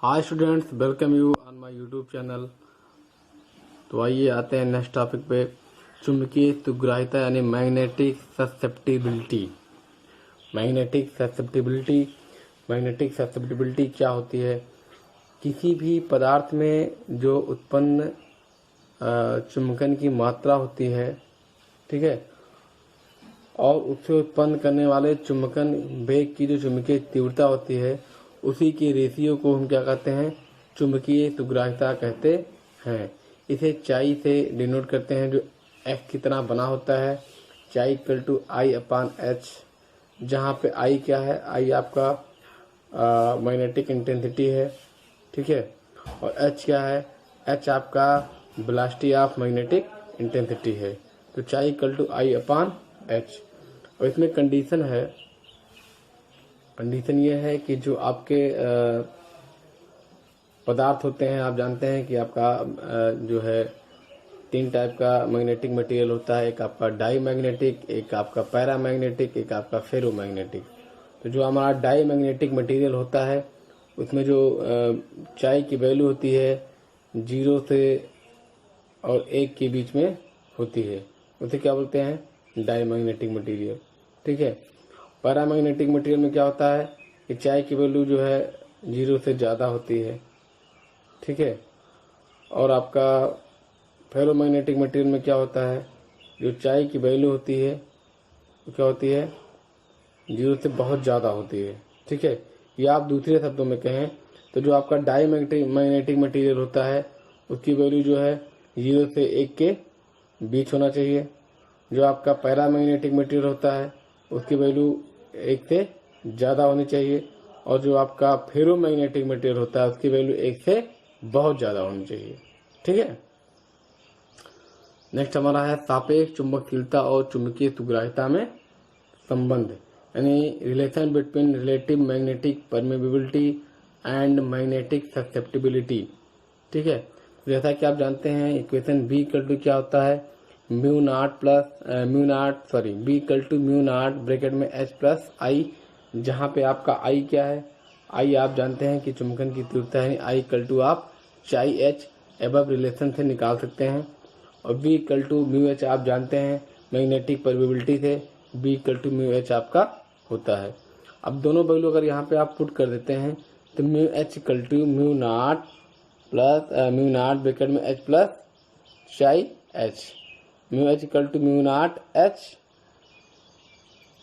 Hi students, welcome you on my YouTube channel. तो आइए आते हैं नेक्स्ट टॉपिक पे, चुंबकीय सुग्राहिता यानी मैग्नेटिक ससेप्टिबिलिटी। मैग्नेटिक ससेप्टिबिलिटी क्या होती है? किसी भी पदार्थ में जो उत्पन्न चुंबकन की मात्रा होती है, ठीक है, और उससे उत्पन्न करने वाले चुंबकन वेग की जो चुंबकीय तीव्रता होती है, उसी के रेशियो को हम क्या कहते हैं? चुंबकीय सुग्राहिता कहते हैं। इसे चाई से डिनोट करते हैं, जो एक्स की तरह बना होता है, chi equal to I upon H, जहाँ पे आई क्या है? आई आपका मैग्नेटिक इंटेंसिटी है, ठीक है, और एच क्या है? एच आपका वेलोसिटी ऑफ मैग्नेटिक इंटेंसिटी है। तो chi equal to I upon H. और इसमें कंडीशन ये है कि जो आपके पदार्थ होते हैं, आप जानते हैं कि आपका जो है 3 टाइप का मैग्नेटिक मटेरियल होता है। एक आपका डाई मैग्नेटिक, एक आपका पैरामैग्नेटिक, एक आपका फेरोमैग्नेटिक। तो जो हमारा डाई मैग्नेटिक मटेरियल होता है, उसमें जो चाई की वैल्यू होती है 0 से और 1 के बीच में होती है, उसे क्या बोलते हैं? डाई मैग्नेटिक मटेरियल, ठीक है। पैरामैग्नेटिक मटेरियल में क्या होता है कि चाई की वैल्यू जो है 0 से ज़्यादा होती है, ठीक है। और आपका फेरोमैग्नेटिक मटेरियल में क्या होता है? जो चाई की वैल्यू होती है वो क्या होती है? 0 से बहुत ज़्यादा होती है, ठीक है। या आप दूसरे शब्दों में कहें तो जो आपका डाई मैग्नेटिक मटेरियल होता है, उसकी वैल्यू जो है 0 से 1 के बीच होना चाहिए। जो आपका पैरामैग्नेटिक मटेरियल होता है, उसकी वैल्यू 1 से ज़्यादा होनी चाहिए। और जो आपका फेरोमैग्नेटिक मटेरियल होता है, उसकी वैल्यू 1 से बहुत ज़्यादा होनी चाहिए, ठीक है। नेक्स्ट हमारा है सापेक्ष चुंबकशीलता और चुंबकीय सुग्राहिता में संबंध, यानी relation between relative magnetic permeability and magnetic susceptibility, ठीक है। जैसा कि आप जानते हैं, इक्वेशन बी इक्वल टू क्या होता है? Mu naught B equal to mu naught bracket में एच प्लस आई, जहाँ पे आपका आई क्या है? आई आप जानते हैं कि चुंबकन की तीव्रता है, आई इक्वल टू आप चाई एच एबव रिलेशन से निकाल सकते हैं। और B equal to mu H आप जानते हैं मैग्नेटिक परमेबिलिटी से, B equal to mu H आपका होता है। अब दोनों वैल्यू अगर यहाँ पे आप पुट कर देते हैं तो mu H equal to mu naught bracket में H plus chi H, mu H equal to mu naught H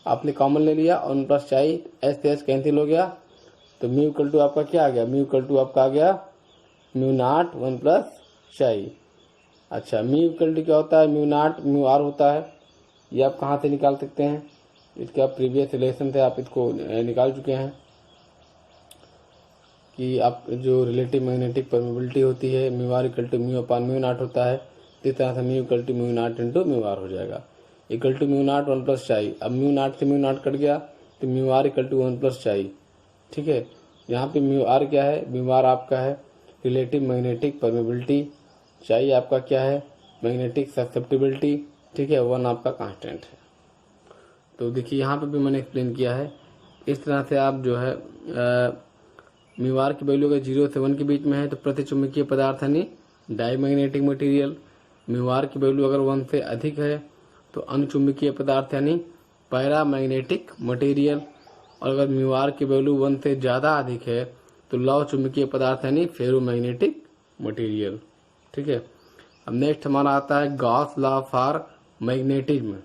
आपने कॉमन ले लिया और प्लस चाई एच से एच कैंसिल हो गया, तो म्यू इक्वल टू आपका क्या आ गया? म्यू इक्वल टू आपका आ गया म्यू नॉट 1 प्लस चाई। अच्छा, म्यू इक्वल टू क्या होता है? म्यू नॉट म्यू आर होता है। ये आप कहाँ से निकाल सकते हैं? इसके आप प्रीवियस रिलेशन से आप इसको निकाल चुके हैं कि आप जो रिलेटिव मैग्नेटिक परमेबिलिटी होती है, mu R equal to mu upon mu naught होता है। इस तरह से mu equal to mu naught into mu R हो जाएगा, equal to mu naught 1 plus chi. अब म्यू नॉट से म्यू नॉट कट गया तो mu R equal to 1 plus chi, ठीक है। यहाँ पे म्यू आर क्या है? म्यू आर आपका है रिलेटिव मैग्नेटिक परमेबिलिटी, चाई आपका क्या है? मैग्नेटिक ससेप्टिबिलिटी, ठीक है। 1 आपका कांस्टेंट है। तो देखिए यहाँ पे भी मैंने एक्सप्लेन किया है। इस तरह से आप जो है म्यू आर की वैल्यू अगर 0 से 1 के बीच में है तो प्रतिचुंबकीय पदार्थ यानी diamagnetic material, mu R की वैल्यू अगर 1 से अधिक है तो अनुचुंबकीय पदार्थ यानी पैरामैग्नेटिक मटीरियल, और अगर म्यू आर की वैल्यू 1 से ज़्यादा अधिक है तो लौह चुंबकीय पदार्थ यानी फेरोमैग्नेटिक मटीरियल, ठीक है। अब नेक्स्ट हमारा आता है Gauss law for magnetism.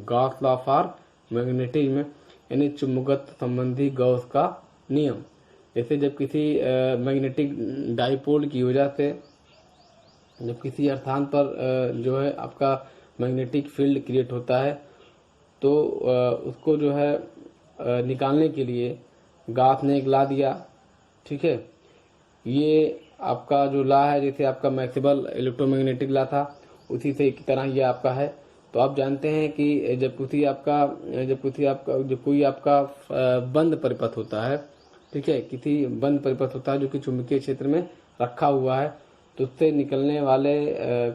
Gauss law for magnetism यानी चुंबकत्व संबंधी गॉस का नियम। जैसे जब किसी मैग्नेटिक डाइपोल की वजह से जब किसी स्थान पर जो है आपका मैग्नेटिक फील्ड क्रिएट होता है, तो उसको जो है निकालने के लिए गॉस ने एक लॉ दिया, ठीक है। ये आपका जो लॉ है, जैसे आपका मैक्सवेल इलेक्ट्रोमैग्नेटिक लॉ था, उसी से की तरह ये आपका है। तो आप जानते हैं कि जब कोई आपका बंद परिपथ होता है, ठीक है, किसी बंद परिपथ होता है जो कि चुंबकीय क्षेत्र में रखा हुआ है, तो उससे निकलने वाले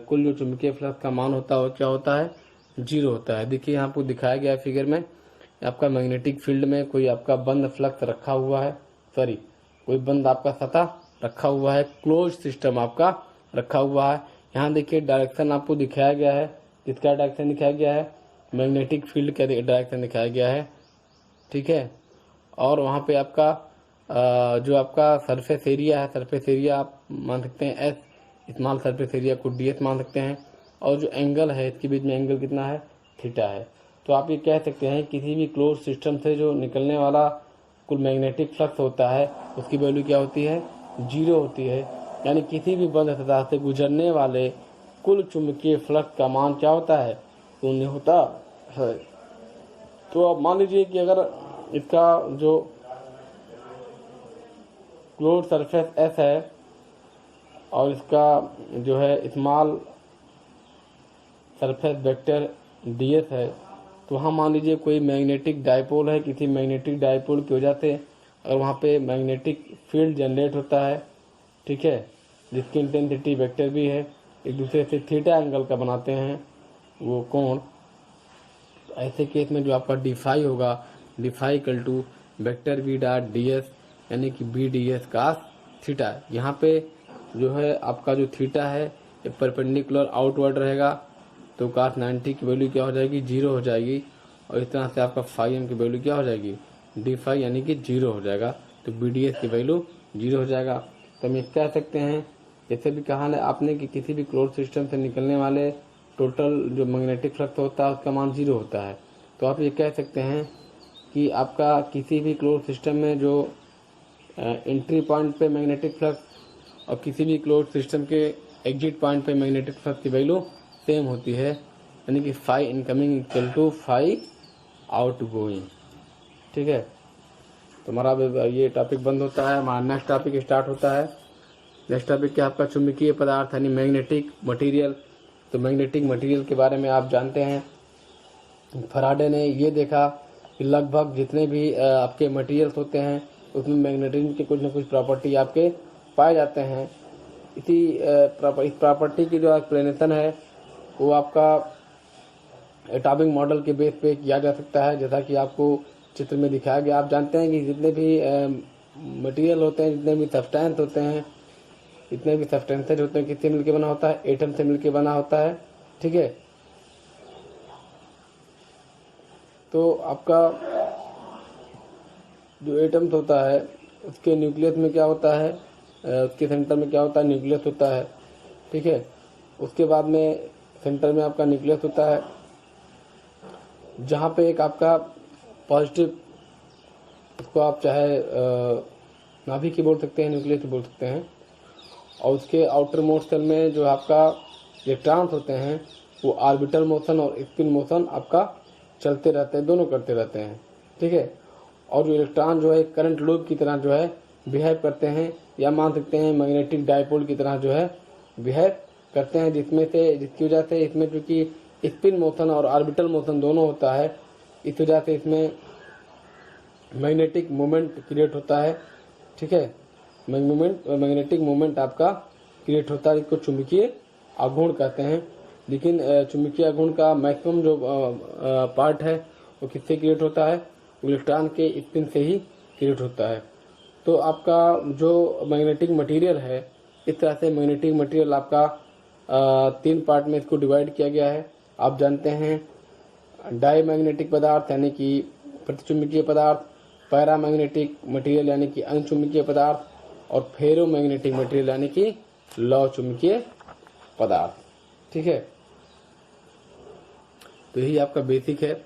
कुल जो चुंबकीय फ्लक्स का मान होता है क्या होता है? 0 होता है। देखिए यहाँ आपको दिखाया गया है फिगर में, आपका मैग्नेटिक फील्ड में कोई आपका बंद फ्लक्स रखा हुआ है, कोई बंद आपका सतह रखा हुआ है, क्लोज सिस्टम आपका रखा हुआ है। यहाँ देखिए डायरेक्शन आपको दिखाया गया है, किसका डायरेक्शन दिखाया गया है, मैग्नेटिक फील्ड का डायरेक्शन दिखाया गया है, ठीक है। और वहाँ पे आपका जो आपका सरफेस एरिया है, सरफेस एरिया आप मान सकते हैं एस, स्मॉल सरफेस एरिया को ds मान सकते हैं। और जो एंगल है इसके बीच में एंगल कितना है, थीटा है। तो आप ये कह सकते हैं किसी भी क्लोज सिस्टम से जो निकलने वाला कुल मैग्नेटिक फ्लक्स होता है उसकी वैल्यू क्या होती है, 0 होती है। यानी किसी भी बंद सतह से गुजरने वाले कुल चुंबकीय फ्लक्स का मान क्या होता है, 0 होता है। तो आप मान लीजिए कि अगर इसका जो क्लोज सरफेस S है और इसका जो है स्मॉल सरफेस वेक्टर ds है, तो वहाँ मान लीजिए कोई मैग्नेटिक डायपोल है, किसी मैग्नेटिक डायपोल की वजह से अगर वहाँ पे मैग्नेटिक फील्ड जनरेट होता है, ठीक है, जिसकी इंटेंसिटी वेक्टर भी है, एक दूसरे से थीटा एंगल का बनाते हैं वो कोण। ऐसे केस में जो आपका डी फाई होगा, d phi equal to vector v dot ds यानी कि b ds cos थीटा। यहाँ पे जो है आपका जो थीटा है ये परपेंडिकुलर आउटवर्ड रहेगा, तो cos 90 की वैल्यू क्या हो जाएगी, 0 हो जाएगी। और इस तरह से आपका फाई एम की वैल्यू क्या हो जाएगी, डी फाई यानी कि 0 हो जाएगा, तो बी डी एस की वैल्यू 0 हो जाएगा। तो हम ये कह सकते हैं, जैसे भी कहा है आपने कि किसी भी क्लोज सिस्टम से निकलने वाले टोटल जो मैग्नेटिक फ्लक्स होता है उसका मान 0 होता है। तो आप ये कह सकते हैं कि आपका किसी भी क्लोज सिस्टम में जो एंट्री पॉइंट पे मैग्नेटिक फ्लक्स और किसी भी क्लोज सिस्टम के एग्जिट पॉइंट पे मैग्नेटिक फ्लक्स की वैल्यू सेम होती है, यानी कि phi incoming equal to phi outgoing, ठीक है। तो हमारा ये टॉपिक बंद होता है, हमारा नेक्स्ट टॉपिक स्टार्ट होता है। नेक्स्ट टॉपिक क्या आपका चुंबकीय पदार्थ यानी मैग्नेटिक मटेरियल। तो मैग्नेटिक मटेरियल के बारे में आप जानते हैं, फराडे ने ये देखा कि लगभग जितने भी आपके मटेरियल्स होते हैं उसमें मैग्नेटिज्म के कुछ न कुछ प्रॉपर्टी आपके पाए जाते हैं। इस प्रॉपर्टी की जो एक्सप्लेनेशन है वो आपका एटॉमिक मॉडल के बेस पे किया जा सकता है, जैसा कि आपको चित्र में दिखाया गया। आप जानते हैं कि जितने भी मटेरियल होते हैं, जितने भी सब्सटेंस होते हैं, जितने भी सब्सटेंसेज होते हैं, किससे मिलकर बना होता है, एटम से मिलकर बना होता है, ठीक है। तो आपका जो एटम्स होता है उसके न्यूक्लियस में क्या होता है, उसके सेंटर में क्या होता है, न्यूक्लियस होता है, ठीक है। उसके बाद में सेंटर में आपका न्यूक्लियस होता है, जहाँ पे एक आपका पॉजिटिव, उसको आप चाहे नाभिक की बोल सकते हैं, न्यूक्लियस की बोल सकते हैं। और उसके आउटर मोस्ट सेल में जो आपका इलेक्ट्रॉन्स होते हैं वो ऑर्बिटल मोशन और स्पिन मोशन आपका चलते रहते हैं, दोनों करते रहते हैं, ठीक है। और जो इलेक्ट्रॉन जो है करंट लूप की तरह जो है बिहेव करते हैं, या मान सकते हैं मैग्नेटिक डायपोल की तरह जो है बिहेव करते हैं, जिसकी वजह से इसमें चूंकि स्पिन मोशन और ऑर्बिटल मोशन दोनों होता है, इस वजह से इसमें मैग्नेटिक मोमेंट क्रिएट होता है, ठीक है। मैग्नेटिक मोमेंट आपका क्रिएट होता है, इसको चुंबकीय आघूर्ण कहते हैं। लेकिन चुंबकीय आघूर्ण का मैक्सिमम जो पार्ट है वो किससे क्रिएट होता है, इलेक्ट्रॉन के स्पिन से ही क्रिएट होता है। तो आपका जो मैग्नेटिक मटेरियल है, इस तरह से मैग्नेटिक मटेरियल आपका 3 पार्ट में इसको डिवाइड किया गया है। आप जानते हैं डाईमैग्नेटिक पदार्थ यानी कि प्रतिचुंबकीय पदार्थ, पैरामैग्नेटिक मटेरियल यानी कि अनचुंबकीय पदार्थ, और फेरोमैग्नेटिक मटेरियल यानी कि लौह चुंबकीय पदार्थ, ठीक है। तो यही आपका बेसिक है।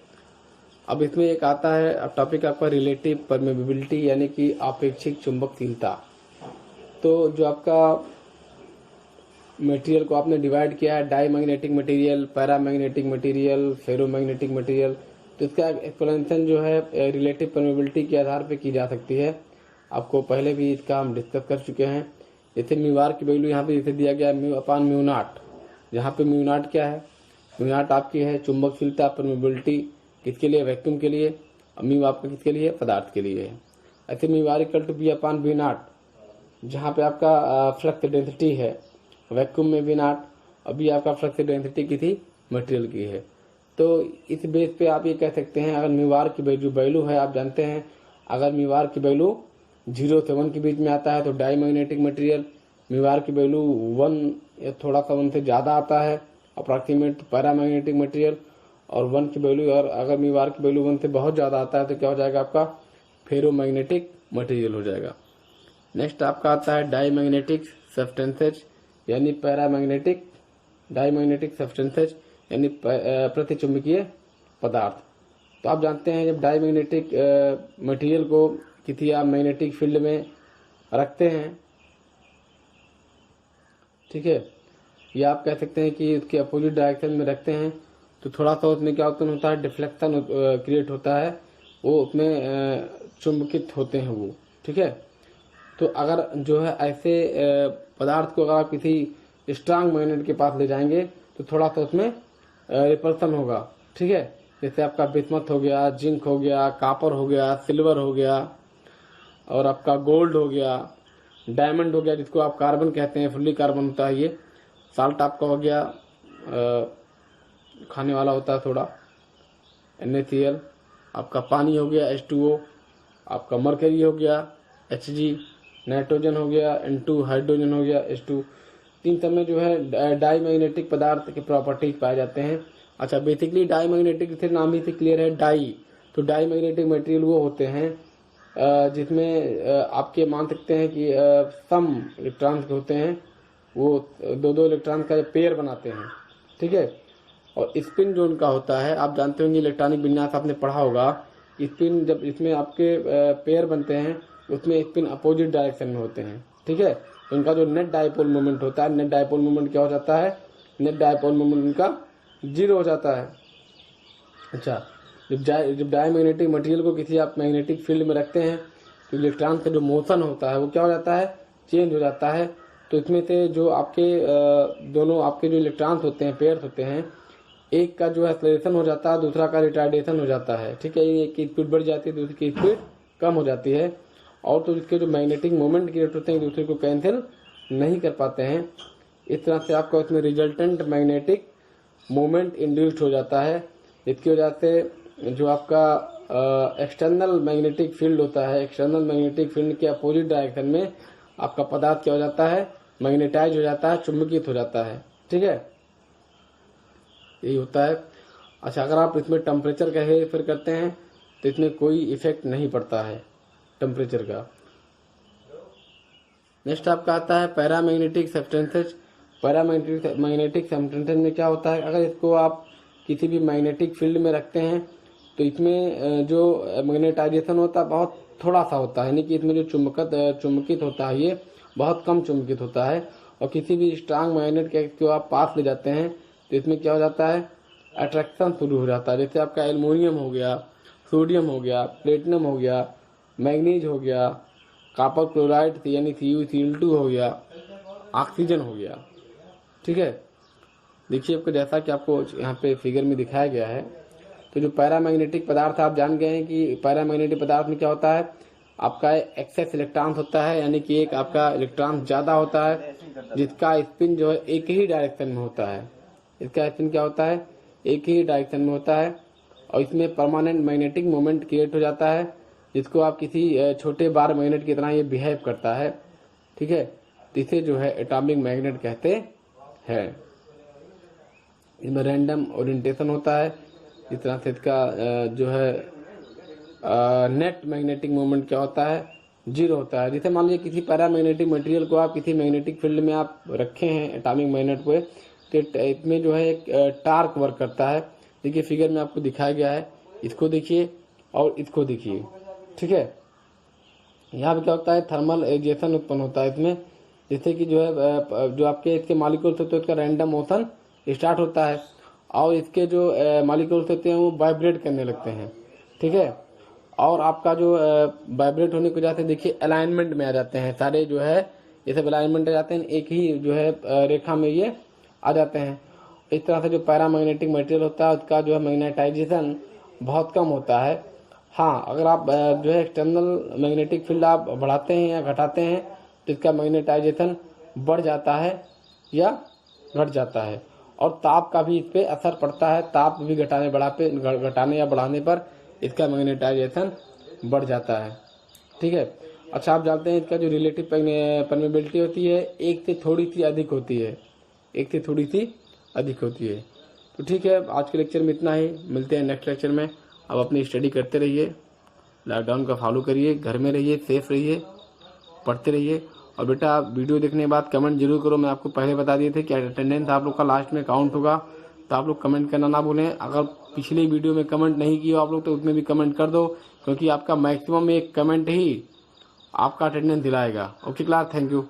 अब इसमें एक आता है, अब टॉपिक आपका रिलेटिव परमेबिलिटी यानी कि आपेक्षिक चुंबकशीलता। तो जो आपका मटेरियल को आपने डिवाइड किया है diamagnetic material, paramagnetic material, ferromagnetic material, तो इसका एक्सप्लेनेशन जो है रिलेटिव परमेबिलिटी के आधार पर की जा सकती है। आपको पहले भी इसका हम डिस्कस कर चुके हैं। जैसे म्यू की वैल्यू यहाँ पे जैसे दिया गया म्यू अपान म्यू नॉट, जहाँ पे म्यू नॉट क्या है, म्यू नॉट आपकी है चुंबकशीलता परमेबिलिटी, किसके लिए, वैक्यूम के लिए, और म्यू आपका किसके लिए, पदार्थ के लिए है। ऐसे mu R equal to B upon B naught, जहाँ पे आपका फ्लक्स डेंसिटी है वैक्यूम में बी नॉट, अभी आपका फ्लक्स डेंसिटी किसी मटेरियल की है। तो इस बेस पे आप ये कह सकते हैं, अगर म्यू आर की जो वैल्यू है, आप जानते हैं अगर म्यू आर की वैल्यू 0 से 1 के बीच में आता है तो diamagnetic material. Mu R की वैल्यू 1 या थोड़ा सा 1 से ज़्यादा आता है अप्रॉक्सीमेट पैरामैग्नेटिक मटेरियल, और 1 की वैल्यू, और अगर म्यू आर की वैल्यू 1 से बहुत ज़्यादा आता है तो क्या हो जाएगा आपका फेरोमैग्नेटिक मटेरियल हो जाएगा। नेक्स्ट आपका आता है डाई मैग्नेटिक सब्सटेंसेज यानी पैरामैग्नेटिक, डाई मैग्नेटिक सब्सटेंसेज यानी प्रतिचुंबकीय पदार्थ। तो आप जानते हैं जब डाई मैग्नेटिक मटेरियल को किसी आप मैग्नेटिक फील्ड में रखते हैं, ठीक है, या आप कह सकते हैं कि उसके अपोजिट डायरेक्शन में रखते हैं, तो थोड़ा सा उसमें क्या उत्पन्न होता है, डिफ्लेक्शन क्रिएट होता है, वो उसमें चुंबकित होते हैं वो, ठीक है। तो अगर जो है ऐसे पदार्थ को अगर आप किसी स्ट्रांग मैग्नेट के पास ले जाएंगे तो थोड़ा सा उसमें रिपल्सन होगा, ठीक है। जैसे आपका बिस्मथ हो गया, जिंक हो गया, कापर हो गया, सिल्वर हो गया, और आपका गोल्ड हो गया, डायमंड हो गया, जिसको आप कार्बन कहते हैं, फुल्ली कार्बन होता है ये, साल्ट आपका हो गया खाने वाला होता है थोड़ा, NaCl, आपका पानी हो गया H2O, आपका मरकरी हो गया Hg, नाइट्रोजन हो गया N2, हाइड्रोजन हो गया H2। तीन सब में जो है डाई मैग्नेटिक पदार्थ के प्रॉपर्टीज पाए जाते हैं। अच्छा, बेसिकली डाई मैग्नेटिक से नाम ही से क्लियर है डाई, तो डाई मैग्नेटिक मटेरियल वो होते हैं जिसमें आपके मान सकते हैं कि सम इलेक्ट्रॉन्स होते हैं, वो दो दो इलेक्ट्रॉन का पेयर बनाते हैं, ठीक है। और स्पिन जो उनका होता है, आप जानते होंगे इलेक्ट्रॉनिक विन्यास आपने पढ़ा होगा, स्पिन जब इसमें आपके पेयर बनते हैं उसमें स्पिन अपोजिट डायरेक्शन में होते हैं, ठीक है। तो उनका जो नेट डायपोल मोमेंट होता है, नेट डायपोल मोमेंट क्या हो जाता है, नेट डायपोल मोमेंट उनका 0 हो जाता है। अच्छा, जब डाई मैग्नेटिक मटेरियल को किसी आप मैग्नेटिक फील्ड में रखते हैं तो इलेक्ट्रॉन का जो मोशन होता है वो क्या हो जाता है, चेंज हो जाता है। तो इसमें से जो आपके दोनों आपके जो इलेक्ट्रॉन्स होते हैं, पेयर्स होते हैं, एक का जो एक्सेलरेशन हो जाता है, दूसरा का रिटार्डेशन हो जाता है, ठीक है। एक की स्पीड बढ़ जाती है, दूसरी की स्पीड कम हो जाती है, और तो इसके जो मैग्नेटिक मोमेंट क्रिएट होते हैं एक दूसरे को कैंसिल नहीं कर पाते हैं। इस तरह से आपका उसमें रिजल्टेंट मैग्नेटिक मोमेंट इंड्यूस्ड हो जाता है, इसकी वजह से जो आपका एक्सटर्नल मैग्नेटिक फील्ड होता है, एक्सटर्नल मैग्नेटिक फील्ड के अपोजिट डायरेक्शन में आपका पदार्थ क्या हो जाता है, मैग्नेटाइज हो जाता है, चुंबकित हो जाता है, ठीक है, यही होता है। अच्छा, अगर आप इसमें टेम्परेचर का हेरफेर करते हैं तो इसमें कोई इफेक्ट नहीं पड़ता है टेम्परेचर का। नेक्स्ट आपका आता है पैरामैग्नेटिक सब्सटेंसेज। पैरामैग्नेटिक सब्सटेंसेज में क्या होता है, अगर इसको आप किसी भी मैग्नेटिक फील्ड में रखते हैं तो इसमें जो मैग्नेटाइजेशन होता है बहुत थोड़ा सा होता है, यानी कि इसमें जो चुंबकित होता है ये बहुत कम चुंबकित होता है। और किसी भी स्ट्रांग मैग्नेट के को आप पास ले जाते हैं तो इसमें क्या हो जाता है, अट्रैक्शन शुरू हो जाता है। जैसे आपका एल्युमिनियम हो गया, सोडियम हो गया, प्लेटिनम हो गया, मैग्नीज हो गया, कॉपर क्लोराइड यानी CuCl2 हो गया, ऑक्सीजन हो गया, ठीक है। देखिए आपको जैसा कि आपको यहाँ पे फिगर में दिखाया गया है, तो जो पैरामैग्नेटिक पदार्थ आप जान गए हैं कि पैरामैग्नेटिक पदार्थ में क्या होता है, आपका एक्सेस इलेक्ट्रॉन होता है, यानी कि एक आपका इलेक्ट्रॉन ज़्यादा होता है जिसका स्पिन जो है एक ही डायरेक्शन में होता है। इसका स्पिन क्या होता है, एक ही डायरेक्शन में होता है, और इसमें परमानेंट मैग्नेटिक मोमेंट क्रिएट हो जाता है, जिसको आप किसी छोटे बार मैग्नेट की तरह ये बिहेव करता है, ठीक है। तो इसे जो है एटॉमिक मैग्नेट कहते हैं। इसमें रैंडम ओरिएंटेशन होता है, इस तरह से इसका जो है नेट मैग्नेटिक मोमेंट क्या होता है, 0 होता है। जैसे मान लीजिए किसी पैरामैग्नेटिक मटेरियल को आप किसी मैग्नेटिक फील्ड में आप रखे हैं एटॉमिक मैग्नेट को, तो इसमें जो है एक टार्क वर्क करता है। देखिए फिगर में आपको दिखाया गया है, इसको देखिए और इसको देखिए, ठीक है। यहाँ पे क्या होता है, थर्मल एजिएशन उत्पन्न होता है इसमें, जैसे कि जो है जो आपके इसके मॉलिक्यूल्स होते हैं उसका रैंडम मोशन स्टार्ट होता है, और इसके जो मॉलिक्यूल्स होते हैं वो वाइब्रेट करने लगते हैं, ठीक है। और आपका जो वाइब्रेट होने की वजह से देखिए अलाइनमेंट में आ जाते हैं सारे, जो है ये सब अलाइनमेंट आ जाते हैं, एक ही जो है रेखा में ये आ जाते हैं। इस तरह से जो पैरामैग्नेटिक मटेरियल होता है उसका जो है मैग्नेटाइजेशन बहुत कम होता है। हाँ, अगर आप जो है एक्सटर्नल मैग्नेटिक फील्ड आप बढ़ाते हैं या घटाते हैं तो इसका मैग्नेटाइजेशन बढ़ जाता है या घट जाता है, और ताप का भी इस पर असर पड़ता है। ताप भी घटाने या बढ़ाने पर इसका मैग्नेटाइजेशन बढ़ जाता है, ठीक है। अच्छा, आप जानते हैं इसका जो रिलेटिव परमेबिलिटी होती है एक से थोड़ी सी अधिक होती है, एक से थोड़ी सी अधिक होती है। तो ठीक है, आज के लेक्चर में इतना ही, मिलते हैं नेक्स्ट लेक्चर में। अब अपनी स्टडी करते रहिए, लॉकडाउन का फॉलो करिए, घर में रहिए, सेफ रहिए, पढ़ते रहिए। और बेटा वीडियो देखने के बाद कमेंट जरूर करो। मैं आपको पहले बता दिए थे कि अटेंडेंस आप लोग का लास्ट में काउंट होगा, तो आप लोग कमेंट करना ना भूलें। अगर पिछले वीडियो में कमेंट नहीं किया आप लोग तो उसमें भी कमेंट कर दो, क्योंकि आपका मैक्सिमम एक कमेंट ही आपका अटेंडेंस दिलाएगा। Okay class, thank you.